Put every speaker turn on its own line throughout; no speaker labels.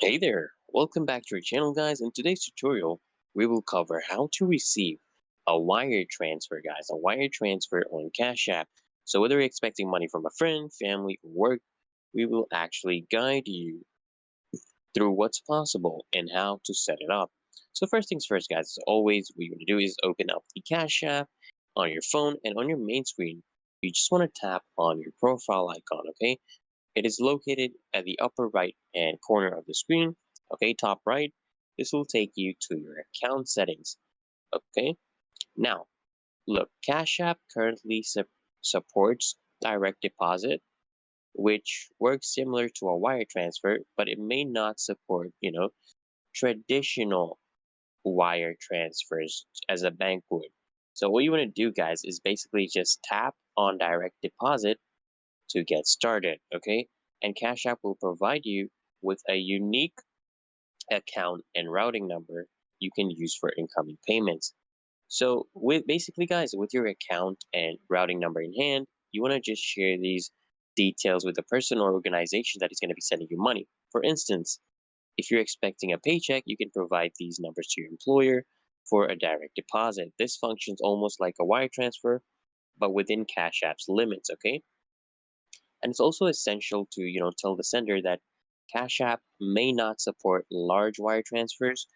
Hey there, welcome back to our channel guys. In today's tutorial, we will cover how to receive a wire transfer guys, a wire transfer on Cash App. So whether you're expecting money from a friend, family, or work, we will actually guide you through what's possible and how to set it up. So first things first guys, as always, what you're going to do is open up the Cash App on your phone, and on your main screen, you just want to tap on your profile icon, okay? It is located at the upper right hand corner of the screen, okay, top right. This will take you to your account settings, okay? Now, look, Cash App currently supports direct deposit, which works similar to a wire transfer, but it may not support, traditional wire transfers as a bank would. So what you want to do, guys, is basically just tap on direct deposit to get started, okay? And Cash App will provide you with a unique account and routing number you can use for incoming payments. So with basically guys, with your account and routing number in hand, you want to just share these details with the person or organization that is going to be sending you money. For instance, if you're expecting a paycheck, you can provide these numbers to your employer for a direct deposit. This functions almost like a wire transfer, but within Cash App's limits, okay? And it's also essential to, tell the sender that Cash App may not support large wire transfers,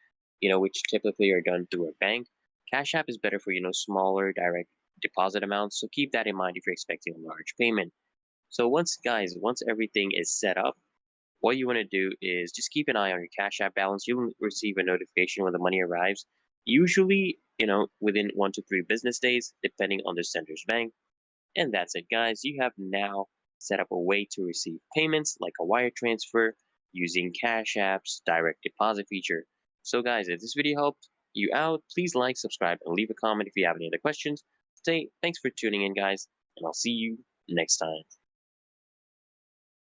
which typically are done through a bank. Cash App is better for, smaller direct deposit amounts. So keep that in mind if you're expecting a large payment. So once everything is set up, what you want to do is just keep an eye on your Cash App balance. You'll receive a notification when the money arrives, usually, within 1 to 3 business days, depending on the sender's bank. And that's it, guys. You have now set up a way to receive payments like a wire transfer using Cash App's direct deposit feature. So, guys, if this video helped you out, please like, subscribe, and leave a comment if you have any other questions. Thanks for tuning in, guys, and I'll see you next time.